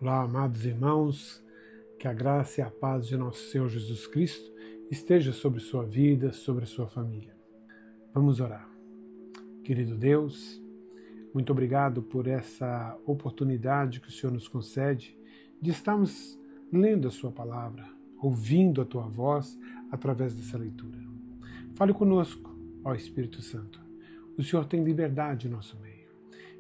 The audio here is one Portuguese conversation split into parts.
Olá, amados irmãos, que a graça e a paz de nosso Senhor Jesus Cristo esteja sobre sua vida, sobre a sua família. Vamos orar. Querido Deus, muito obrigado por essa oportunidade que o Senhor nos concede de estarmos lendo a sua palavra, ouvindo a tua voz através dessa leitura. Fale conosco, ó Espírito Santo. O Senhor tem liberdade em nosso meio.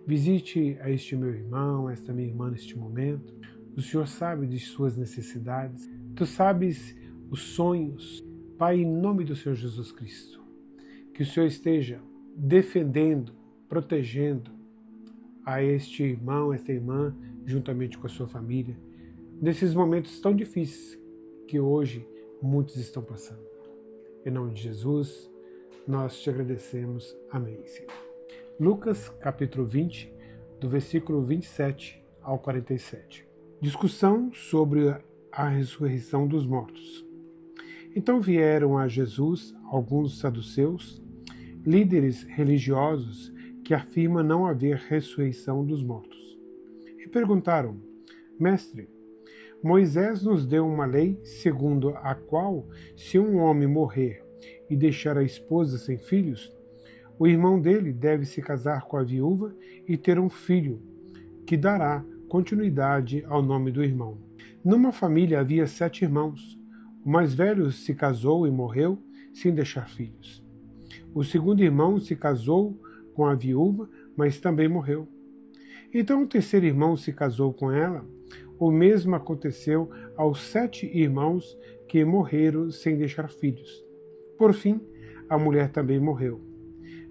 Visite a este meu irmão, a esta minha irmã neste momento. O Senhor sabe de suas necessidades. Tu sabes os sonhos. Pai, em nome do Senhor Jesus Cristo, que o Senhor esteja defendendo, protegendo a este irmão, esta irmã, juntamente com a sua família, nesses momentos tão difíceis que hoje muitos estão passando. Em nome de Jesus, nós te agradecemos. Amém, Senhor. Lucas, capítulo 20, do versículo 27 ao 47. Discussão sobre a ressurreição dos mortos. Então vieram a Jesus alguns saduceus, líderes religiosos que afirmam não haver ressurreição dos mortos. E perguntaram: Mestre, Moisés nos deu uma lei segundo a qual, se um homem morrer e deixar a esposa sem filhos, o irmão dele deve se casar com a viúva e ter um filho, que dará continuidade ao nome do irmão. Numa família havia 7 irmãos. O mais velho se casou e morreu sem deixar filhos. O segundo irmão se casou com a viúva, mas também morreu. Então o terceiro irmão se casou com ela. O mesmo aconteceu aos 7 irmãos que morreram sem deixar filhos. Por fim, a mulher também morreu.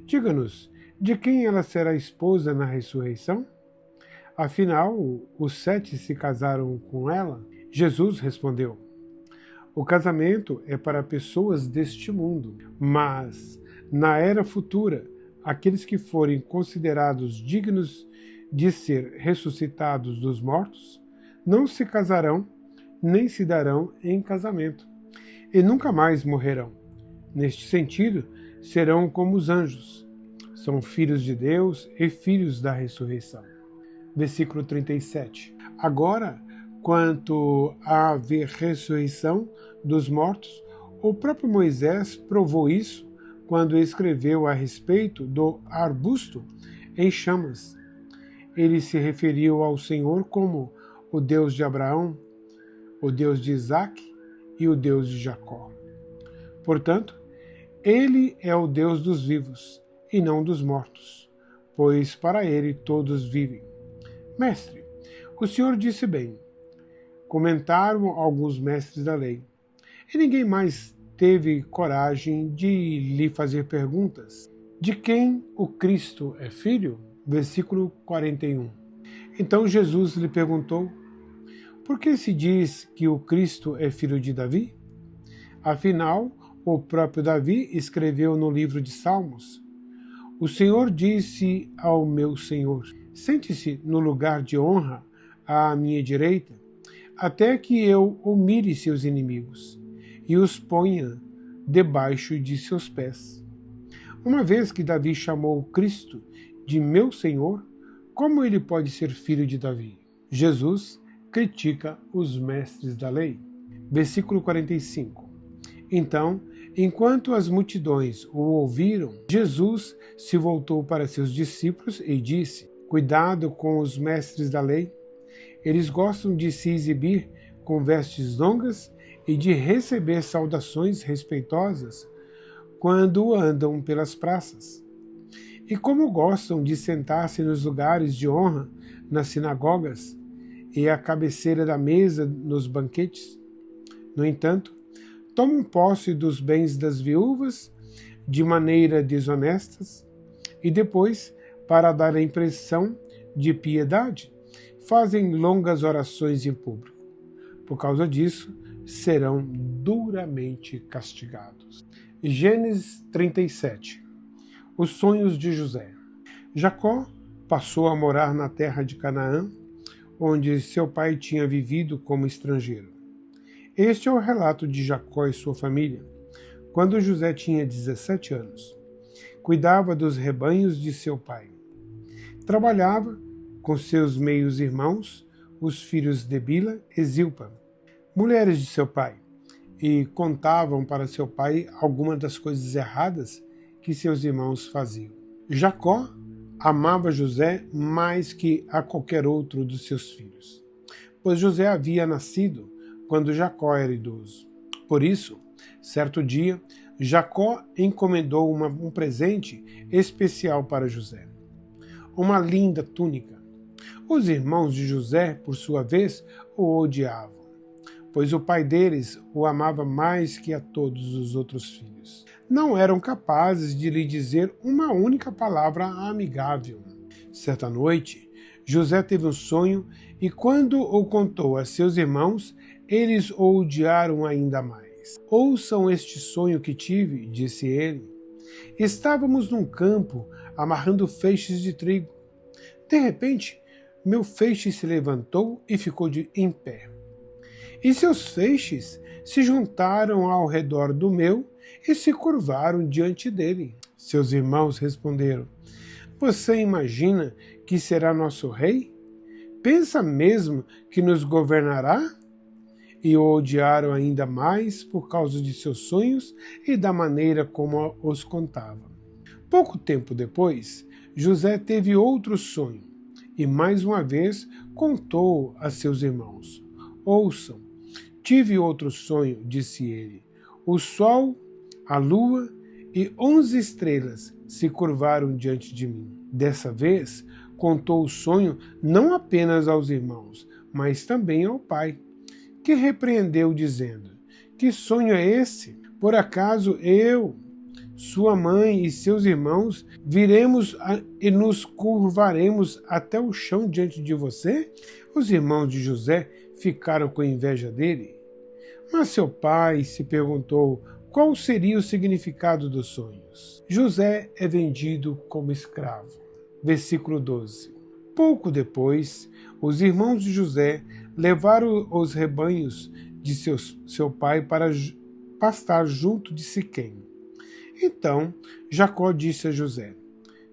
Diga-nos, de quem ela será esposa na ressurreição? Afinal, os 7 se casaram com ela? Jesus respondeu: O casamento é para pessoas deste mundo, mas, na era futura, aqueles que forem considerados dignos de ser ressuscitados dos mortos, não se casarão, nem se darão em casamento, e nunca mais morrerão. Neste sentido, serão como os anjos. São filhos de Deus e filhos da ressurreição. Versículo 37. Agora, quanto a haver ressurreição dos mortos, o próprio Moisés provou isso quando escreveu a respeito do arbusto em chamas. Ele se referiu ao Senhor como o Deus de Abraão, o Deus de Isaque e o Deus de Jacó. Portanto, ele é o Deus dos vivos e não dos mortos, pois para ele todos vivem. Mestre, o Senhor disse bem, comentaram alguns mestres da lei, e ninguém mais teve coragem de lhe fazer perguntas. De quem o Cristo é filho? Versículo 41. Então Jesus lhe perguntou: Por que se diz que o Cristo é filho de Davi? Afinal, o próprio Davi escreveu no livro de Salmos: O Senhor disse ao meu Senhor: Sente-se no lugar de honra à minha direita, até que eu humilhe seus inimigos e os ponha debaixo de seus pés. Uma vez que Davi chamou Cristo de meu Senhor, como ele pode ser filho de Davi? Jesus critica os mestres da lei. Versículo 45. Então, enquanto as multidões o ouviram, Jesus se voltou para seus discípulos e disse: Cuidado com os mestres da lei. Eles gostam de se exibir com vestes longas e de receber saudações respeitosas quando andam pelas praças. E como gostam de sentar-se nos lugares de honra nas sinagogas e à cabeceira da mesa nos banquetes. No entanto, tomam posse dos bens das viúvas de maneira desonesta e depois, para dar a impressão de piedade, fazem longas orações em público. Por causa disso, serão duramente castigados. Gênesis 37. Os sonhos de José. Jacó passou a morar na terra de Canaã, onde seu pai tinha vivido como estrangeiro. Este é o relato de Jacó e sua família, quando José tinha 17 anos. Cuidava dos rebanhos de seu pai. Trabalhava com seus meios-irmãos, os filhos de Bila e Zilpa, mulheres de seu pai, e contavam para seu pai algumas das coisas erradas que seus irmãos faziam. Jacó amava José mais que a qualquer outro dos seus filhos, pois José havia nascido quando Jacó era idoso. Por isso, certo dia, Jacó encomendou um presente especial para José, uma linda túnica. Os irmãos de José, por sua vez, o odiavam, pois o pai deles o amava mais que a todos os outros filhos. Não eram capazes de lhe dizer uma única palavra amigável. Certa noite, José teve um sonho e, quando o contou a seus irmãos, eles o odiaram ainda mais. Ouçam este sonho que tive, disse ele. Estávamos num campo amarrando feixes de trigo. De repente, meu feixe se levantou e ficou em pé. E seus feixes se juntaram ao redor do meu e se curvaram diante dele. Seus irmãos responderam: Você imagina que será nosso rei? Pensa mesmo que nos governará? E o odiaram ainda mais por causa de seus sonhos e da maneira como os contava. Pouco tempo depois, José teve outro sonho e mais uma vez contou a seus irmãos. Ouçam, tive outro sonho, disse ele. O sol, a lua e 11 estrelas se curvaram diante de mim. Dessa vez, contou o sonho não apenas aos irmãos, mas também ao pai, que repreendeu dizendo: Que sonho é esse? Por acaso eu, sua mãe e seus irmãos viremos e nos curvaremos até o chão diante de você? Os irmãos de José ficaram com inveja dele. Mas seu pai se perguntou qual seria o significado dos sonhos. José é vendido como escravo. Versículo 12. Pouco depois, os irmãos de José levaram os rebanhos de seu pai para pastar junto de Siquém. Então Jacó disse a José: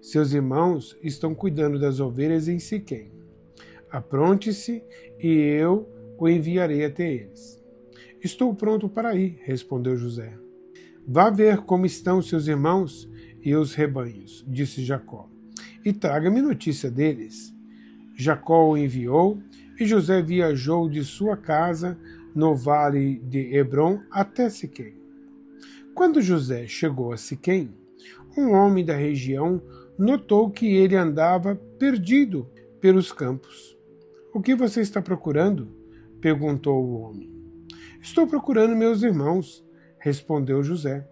Seus irmãos estão cuidando das ovelhas em Siquém. Apronte-se e eu o enviarei até eles. Estou pronto para ir, respondeu José. Vá ver como estão seus irmãos e os rebanhos, disse Jacó, e traga-me notícia deles. Jacó o enviou e José viajou de sua casa no vale de Hebrom até Siquém. Quando José chegou a Siquém, um homem da região notou que ele andava perdido pelos campos. O que você está procurando? Perguntou o homem. Estou procurando meus irmãos, respondeu José.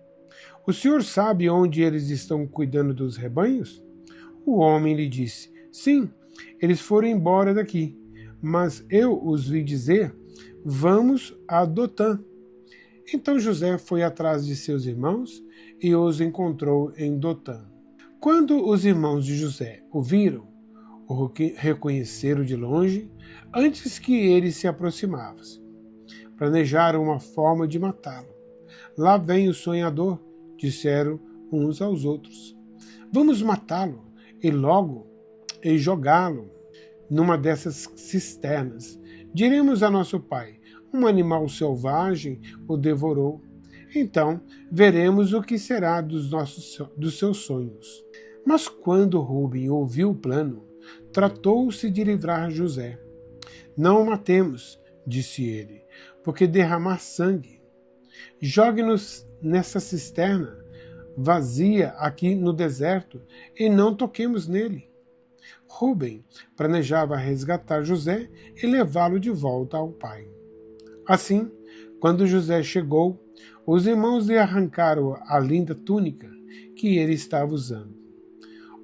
O senhor sabe onde eles estão cuidando dos rebanhos? O homem lhe disse: Sim, eles foram embora daqui, mas eu os vi dizer: Vamos a Dotã. Então José foi atrás de seus irmãos e os encontrou em Dotã. Quando os irmãos de José o viram, o reconheceram de longe, antes que ele se aproximasse. Planejaram uma forma de matá-lo. Lá vem o sonhador, disseram uns aos outros. Vamos matá-lo e jogá-lo numa dessas cisternas. Diremos a nosso pai: um animal selvagem o devorou. Então veremos o que será dos seus sonhos. Mas quando Rúben ouviu o plano, tratou-se de livrar José. Não o matemos, disse ele, porque derramar sangue. Jogue-nos nessa cisterna vazia aqui no deserto e não toquemos nele. Rúben planejava resgatar José e levá-lo de volta ao pai. Assim, quando José chegou, os irmãos lhe arrancaram a linda túnica que ele estava usando.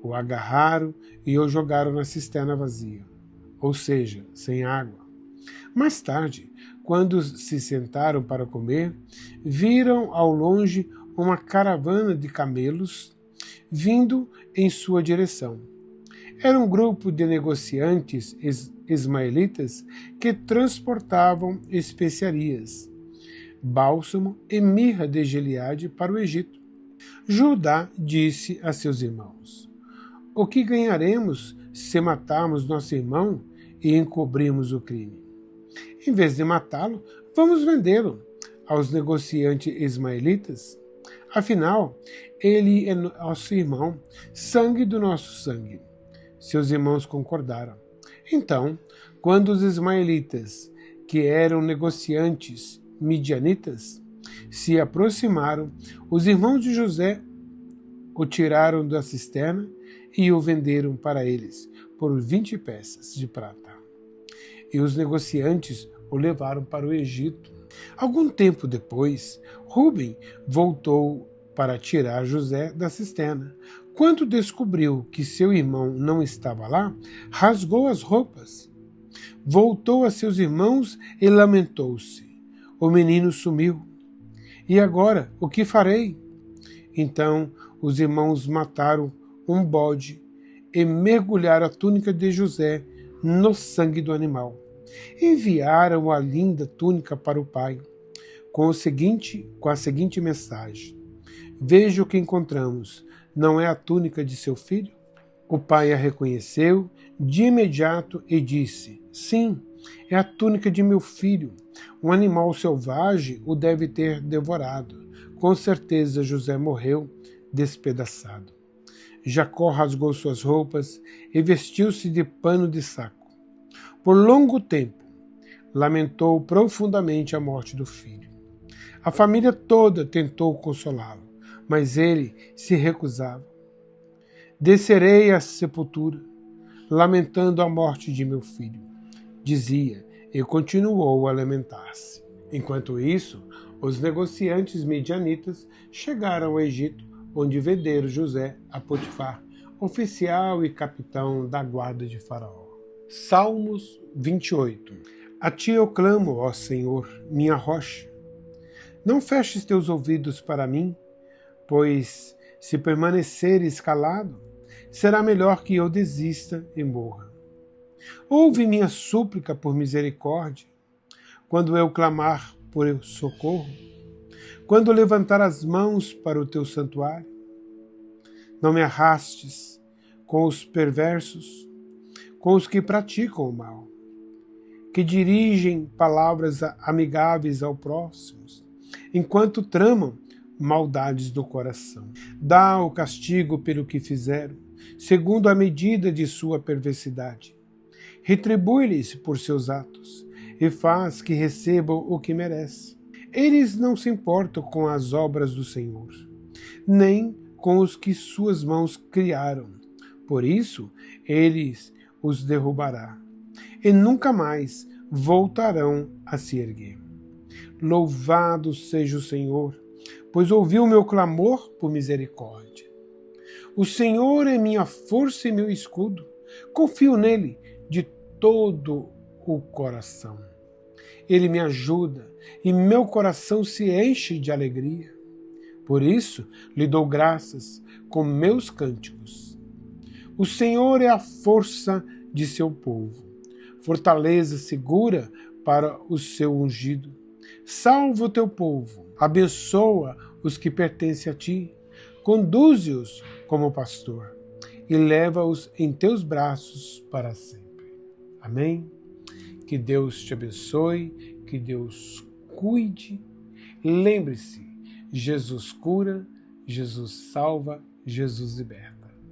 O agarraram e o jogaram na cisterna vazia, ou seja, sem água. Mais tarde, quando se sentaram para comer, viram ao longe uma caravana de camelos vindo em sua direção. Era um grupo de negociantes ismaelitas que transportavam especiarias, bálsamo e mirra de Gileade para o Egito. Judá disse a seus irmãos: O que ganharemos se matarmos nosso irmão e encobrimos o crime. Em vez de matá-lo, vamos vendê-lo aos negociantes ismaelitas. Afinal, ele é nosso irmão, sangue do nosso sangue. Seus irmãos concordaram. Então, quando os ismaelitas, que eram negociantes midianitas, se aproximaram, os irmãos de José o tiraram da cisterna e o venderam para eles por 20 peças de prata. E os negociantes o levaram para o Egito. Algum tempo depois, Rúben voltou para tirar José da cisterna. Quando descobriu que seu irmão não estava lá, rasgou as roupas. Voltou a seus irmãos e lamentou-se. O menino sumiu. E agora, o que farei? Então os irmãos mataram um bode e mergulharam a túnica de José no sangue do animal. Enviaram a linda túnica para o pai, com a seguinte mensagem: veja o que encontramos, não é a túnica de seu filho? O pai a reconheceu de imediato e disse: sim, é a túnica de meu filho. Um animal selvagem o deve ter devorado. Com certeza José morreu despedaçado. Jacó rasgou suas roupas e vestiu-se de pano de saco. Por longo tempo, lamentou profundamente a morte do filho. A família toda tentou consolá-lo, mas ele se recusava. Descerei à sepultura, lamentando a morte de meu filho, dizia, e continuou a lamentar-se. Enquanto isso, os negociantes midianitas chegaram ao Egito, onde venderam José a Potifar, oficial e capitão da guarda de Faraó. Salmos 28. A ti eu clamo, ó Senhor, minha rocha. Não feches teus ouvidos para mim, pois se permaneceres calado, será melhor que eu desista e morra. Ouve minha súplica por misericórdia, quando eu clamar por socorro, quando levantar as mãos para o teu santuário. Não me arrastes com os perversos, com os que praticam o mal, que dirigem palavras amigáveis ao próximo, enquanto tramam maldades do coração. Dá o castigo pelo que fizeram, segundo a medida de sua perversidade. Retribui-lhes por seus atos, e faz que recebam o que merecem. Eles não se importam com as obras do Senhor, nem com os que suas mãos criaram. Por isso, eles os derrubará, e nunca mais voltarão a se erguer. Louvado seja o Senhor, pois ouviu meu clamor por misericórdia. O Senhor é minha força e meu escudo. Confio nele de todo o coração. Ele me ajuda e meu coração se enche de alegria. Por isso, lhe dou graças com meus cânticos. O Senhor é a força de seu povo, fortaleza segura para o seu ungido. Salva o teu povo, abençoa os que pertencem a ti, conduze-os como pastor e leva-os em teus braços para sempre. Amém? Que Deus te abençoe, que Deus cuide. Lembre-se, Jesus cura, Jesus salva, Jesus liberta.